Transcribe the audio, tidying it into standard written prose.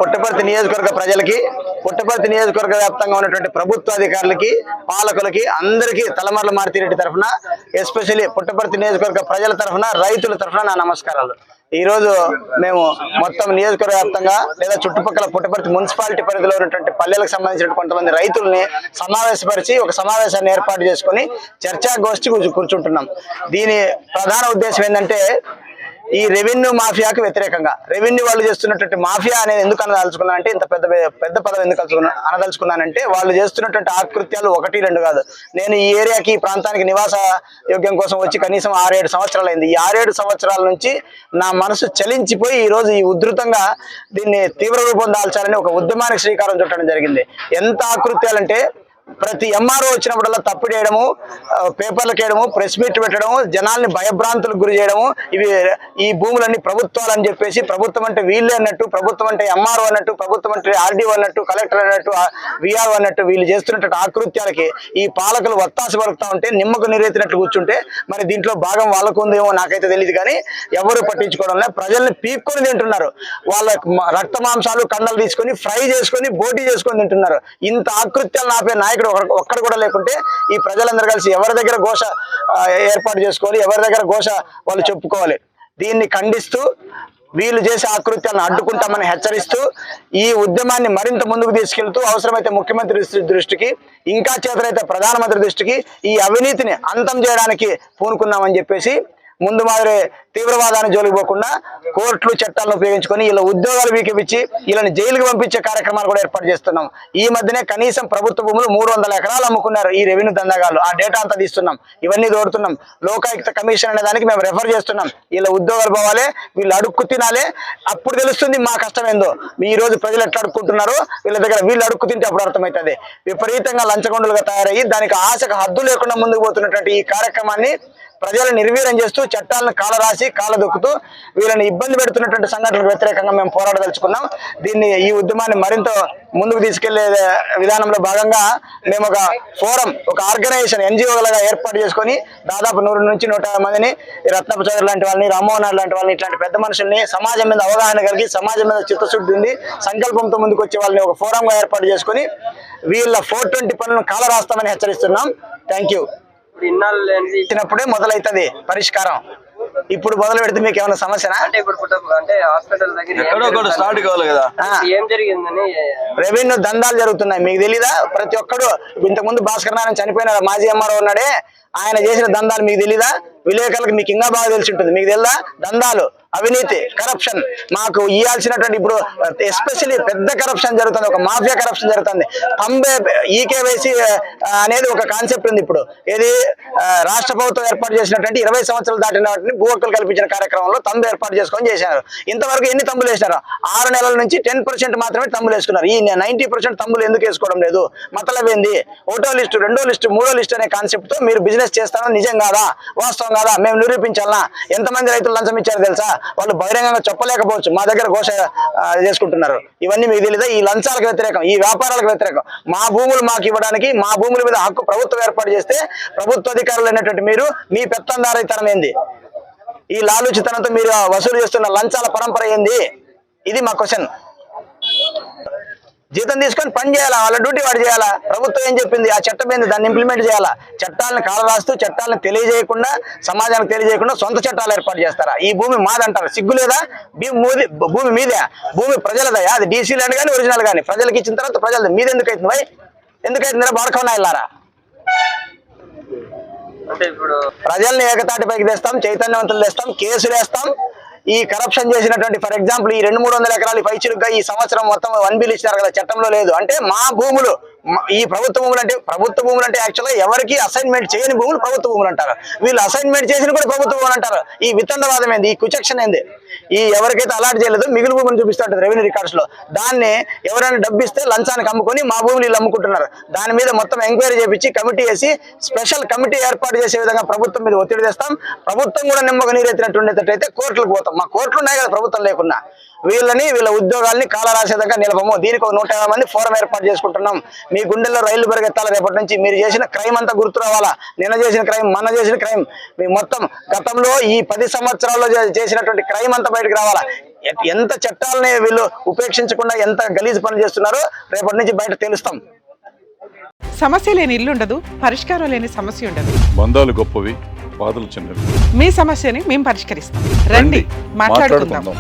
పుట్టపర్తి నియోజకవర్గ ప్రజలకి, పుట్టపర్తి నియోజకవర్గ వ్యాప్తంగా ఉన్నటువంటి ప్రభుత్వ అధికారులకి, పాలకులకి అందరికీ తలమర్ల మారుతిరెడ్డి తరఫున, ఎస్పెషల్లీ పుట్టపర్తి నియోజకవర్గ ప్రజల తరఫున, రైతుల తరఫున నా నమస్కారాలు. ఈ రోజు మేము మొత్తం నియోజకవర్గ వ్యాప్తంగా లేదా చుట్టుపక్కల పుట్టపర్తి మున్సిపాలిటీ పరిధిలో ఉన్నటువంటి పల్లెలకు సంబంధించిన కొంతమంది రైతుల్ని సమావేశపరిచి ఒక సమావేశాన్ని ఏర్పాటు చేసుకుని చర్చాగోష్ఠి కూర్చుంటున్నాం. దీని ప్రధాన ఉద్దేశం ఏంటంటే ఈ రెవెన్యూ మాఫియాకు వ్యతిరేకంగా, రెవెన్యూ వాళ్ళు చేస్తున్నటువంటి మాఫియా అనేది ఎందుకు అనదలుచుకున్నా అంటే, ఇంత పెద్ద పదం ఎందుకు అనదలుచుకున్నానంటే, వాళ్ళు చేస్తున్నటువంటి ఆకృత్యాలు 1-2 కాదు. నేను ఈ ఏరియాకి, ఈ ప్రాంతానికి నివాస యోగ్యం కోసం వచ్చి కనీసం 6-7 సంవత్సరాలు అయింది. ఈ 6-7 సంవత్సరాల నుంచి నా మనసు చలించిపోయి ఈ రోజు ఈ ఉధృతంగా దీన్ని తీవ్ర రూపం దాల్చాలని ఒక ఉద్యమానికి శ్రీకారం చుట్టడం జరిగింది. ఎంత ఆకృత్యాలంటే ప్రతి ఎంఆర్ఓ వచ్చినప్పుడల్లా తప్పుడు చేయడము, పేపర్లకు వేయడము, ప్రెస్ మీట్ పెట్టడము, జనాల్ని భయభ్రాంతులకు గురి చేయడము, ఇవి ఈ భూములన్నీ ప్రభుత్వాలు అని చెప్పేసి, ప్రభుత్వం అంటే వీళ్ళే అన్నట్టు, ప్రభుత్వం అంటే ఎంఆర్ఓ అన్నట్టు, ప్రభుత్వం అంటే ఆర్డీఓ అన్నట్టు, కలెక్టర్ అన్నట్టు, విఆర్ఓ అన్నట్టు వీళ్ళు చేస్తున్నట్టు ఆకృత్యాలకి ఈ పాలకులు వత్తాసు పలుకుతా ఉంటే, నిమ్మకు నీరెత్తినట్లు కూర్చుంటే మరి దీంట్లో భాగం వాళ్ళకు ఉందేమో నాకైతే తెలియదు. కానీ ఎవరు పట్టించుకోవడం లేదు. ప్రజల్ని పీక్కొని తింటున్నారు. వాళ్ళ రక్త మాంసాలు కండలు తీసుకొని ఫ్రై చేసుకొని బోటీ చేసుకొని తింటున్నారు. ఇంత ఆకృత్యాలు నాపే నాయకుడు ఒక్కడ కూడా లేకుంటే ఈ ప్రజలందరూ కలిసి ఎవరి దగ్గర ఘోష ఏర్పాటు చేసుకోవాలి, ఎవరి దగ్గర ఘోష వాళ్ళు చెప్పుకోవాలి. దీన్ని ఖండిస్తూ వీళ్ళు చేసే ఆకృత్యాలను అడ్డుకుంటామని హెచ్చరిస్తూ ఈ ఉద్యమాన్ని మరింత ముందుకు తీసుకెళ్తూ అవసరమైతే ముఖ్యమంత్రి దృష్టికి, ఇంకా చేతనైతే ప్రధానమంత్రి దృష్టికి ఈ అవినీతిని అంతం చేయడానికి పూనుకున్నామని చెప్పేసి, ముందు మాదిరి తీవ్రవాదాన్ని జోలికి పోకుండా కోర్టులు చట్టాలను ఉపయోగించుకొని ఇలా ఉద్యోగాలు వీకిపించి వీళ్ళని జైలుకి పంపించే కార్యక్రమాలు కూడా ఏర్పాటు చేస్తున్నాం. ఈ మధ్యనే కనీసం ప్రభుత్వ భూములు 300 ఎకరాలు అమ్ముకున్నారు ఈ రెవెన్యూ దందాగాళ్ళు. ఆ డేటా అంతా తీస్తున్నాం, ఇవన్నీ తోడుతున్నాం. లోకాయుక్త కమిషన్ అనే దానికి మేము రెఫర్ చేస్తున్నాం. వీళ్ళ ఉద్యోగాలు పోవాలి, వీళ్ళు అడుక్కు తినాలి, అప్పుడు తెలుస్తుంది మా కష్టం ఏందో. ఈ రోజు ప్రజలు ఎట్లా అడుక్కుంటున్నారో వీళ్ళ దగ్గర వీళ్ళు అడుక్కు తింటే అప్పుడు అర్థమవుతుంది. విపరీతంగా లంచగొండలుగా తయారయ్యి దానికి ఆశకు హద్దు లేకుండా ముందుకు పోతున్నటువంటి ఈ కార్యక్రమాన్ని ప్రజలను నిర్వీర్యం చేస్తూ, చట్టాలను కాలరాసి కాలదొక్కుతూ వీళ్ళని ఇబ్బంది పెడుతున్నటువంటి సంఘటనలకు వ్యతిరేకంగా మేము పోరాడదలుచుకున్నాం. దీన్ని ఈ ఉద్యమాన్ని మరింత ముందుకు తీసుకెళ్లే విధానంలో భాగంగా మేము ఒక ఫోరం, ఒక ఆర్గనైజేషన్ ఎన్జిఓలుగా ఏర్పాటు చేసుకొని దాదాపు 100 నుంచి 150 మందిని, రత్నపు చౌదరి లాంటి వాళ్ళని, రామ్మోహన్ నాయుడు లాంటి వాళ్ళని, ఇట్లాంటి పెద్ద మనుషుల్ని, సమాజం మీద అవగాహన కలిగి సమాజం మీద చిత్తశుద్ధి ఉంది, సంకల్పంతో ముందుకు వచ్చే వాళ్ళని ఒక ఫోరంగా ఏర్పాటు చేసుకొని వీళ్ళ 420 పనులను కాలరాస్తామని హెచ్చరిస్తున్నాం. Thank you. ఇచ్చినప్పుడే మొదలవుతుంది పరిష్కారం. ఇప్పుడు మొదలు పెడితే మీకు ఏమైనా సమస్యనా? రెవెన్యూ దందాలు జరుగుతున్నాయి, మీకు తెలీదా? ప్రతి ఒక్కడు ఇంతకుముందు భాస్కర్ నారాయణ చనిపోయిన మాజీ ఎంఆర్ఓ ఉన్నాడే, ఆయన చేసిన దందాలు మీకు తెలీదా? విలేకరులకు మీకు ఇంకా బాగా తెలిసి ఉంటుంది. మీకు తెలుదా? దందాలు, అవినీతి, కరప్షన్ మాకు ఇవ్వాల్సినటువంటి, ఇప్పుడు ఎస్పెషల్లీ పెద్ద కరప్షన్ జరుగుతుంది, ఒక మాఫియా కరప్షన్ జరుగుతుంది. ఈకేవైసీ అనేది ఒక కాన్సెప్ట్ ఉంది ఇప్పుడు. ఏది రాష్ట్ర ప్రభుత్వం ఏర్పాటు చేసినటువంటి 20 సంవత్సరాలు దాటిన వాటిని భూ హక్కులు కల్పించిన కార్యక్రమంలో తంబు ఏర్పాటు చేసుకొని చేశారు. ఇంతవరకు ఎన్ని తంబులు వేసినారు? 6 నెలల నుంచి 10% మాత్రమే తంబులు వేసుకున్నారు. ఈ 90% తంబులు ఎందుకు వేసుకోవడం లేదు? మతలబ్ ఏంది? 1వ లిస్టు, 2వ లిస్టు, 3వ లిస్టు అనే కాన్సెప్ట్ తో మీరు బిజినెస్ చేస్తారని నిజం కాదా? వాస్తవం కాదా? మేము నిరూపించాలనా? ఎంతమంది రైతులు లంచం ఇచ్చారో తెలుసా? వాళ్ళు బహిరంగంగా చెప్పలేకపోవచ్చు, మా దగ్గర ఘోష చేసుకుంటున్నారు. ఇవన్నీ మీకు తెలీదా? ఈ లంచాలకు వ్యతిరేకం, ఈ వ్యాపారాలకు వ్యతిరేకం. మా భూములు మాకు ఇవ్వడానికి, మా భూముల మీద హక్కు ప్రభుత్వం ఏర్పాటు చేస్తే ప్రభుత్వ అధికారులు అయినటువంటి మీరు మీ పెత్తందారీతనం ఏంది? ఈ లాలూచితనంతో మీరు వసూలు చేస్తున్న లంచాల పరంపర ఏంది? ఇది మా క్వశ్చన్. జీతం తీసుకొని పని చేయాలా, వాళ్ళ డ్యూటీ వాడు చేయాలా. ప్రభుత్వం ఏం చెప్పింది, ఆ చట్టం ఏంది, దాన్ని ఇంప్లిమెంట్ చేయాలా. చట్టాలను కాలరాస్తూ, చట్టాలను తెలియజేయకుండా, సమాజానికి తెలియజేయకుండా సొంత చట్టాలు ఏర్పాటు చేస్తారా? ఈ భూమి మాదంటారు, సిగ్గు లేదా? భూమి మీదే, భూమి ప్రజలదయా. అది డీసీ ల్యాండ్ కానీ ఒరిజినల్ కానీ ప్రజలకు ఇచ్చిన తర్వాత ప్రజలది. మీద ఎందుకు అవుతుంది భయ్? ఎందుకైతుందిరా? బాడకన్నా వెళ్ళారా? ప్రజల్ని ఏకతాటిపైకి తెస్తాం, చైతన్యవంతులు తెస్తాం, కేసులు వేస్తాం. ఈ కరప్షన్ చేసినటువంటి, ఫర్ ఎగ్జాంపుల్, ఈ 200-300 ఎకరాలు పైచిలుగా ఈ సంవత్సరం మొత్తం 1 బిల్ ఇచ్చినారు కదా, చట్టంలో లేదు. అంటే మా భూములు, ఈ ప్రభుత్వ భూములు అంటే యాక్చువల్గా ఎవరికి అసైన్మెంట్ చేయని భూములు ప్రభుత్వ భూములు అంటారు. వీళ్ళు అసైన్మెంట్ చేసిన కూడా ప్రభుత్వ భూములు అంటారు. ఈ వితండవాదం ఏంది? ఈ కుచక్షణ ఏంది? ఈ ఎవరికైతే అలాట్ చేయలేదు మిగులు భూమిని చూపిస్తూ ఉంటుంది రెవెన్యూ రికార్డ్స్ లో. దాన్ని ఎవరైనా డబ్బిస్తే లంచానికి అమ్ముకొని మా భూములు వీళ్ళు అమ్ముకుంటున్నారు. దాని మీద మొత్తం ఎంక్వైరీ చేపించి కమిటీ వేసి స్పెషల్ కమిటీ ఏర్పాటు చేసే విధంగా ప్రభుత్వం మీద ఒత్తిడి తెస్తాం. ప్రభుత్వం కూడా నిమ్మకు నీరెత్తినట్టు ఉండేటట్టయితే కోర్టులకు పోతాం. మా కోర్టులు ఉన్నాయి కదా ప్రభుత్వం లేకున్నా. వీళ్ళ ఉద్యోగాల్ని కాలరాసేదాకా నిలపము. దీనికి ఒక 150 మంది ఫోరం ఏర్పాటు చేసుకుంటున్నాం. మీ గుండెల్లో రైళ్లు పరిగెత్తాలి. రేపటి నుంచి మీరు చేసిన క్రైమ్ అంతా గుర్తు రావాలా. నిన్న చేసిన క్రైమ్, మొన్న చేసిన క్రైమ్, మీ మొత్తం గతంలో ఈ 10 సంవత్సరాల్లో చేసినటువంటి క్రైమ్ అంతా బయటకు రావాలా. ఎంత చట్టాలని వీళ్ళు ఉపేక్షించకుండా ఎంత గలీజు పనులు చేస్తున్నారో రేపటి నుంచి బయట తెలుస్తాం. సమస్య లేని ఇల్లు ఉండదు, పరిష్కారం లేని సమస్య ఉండదు. బంధాలు గొప్పవి, బాధలు చిన్నవి. మీ సమస్యని మేము పరిష్కరిస్తాం. రండి, మాట్లాడుకుందాం.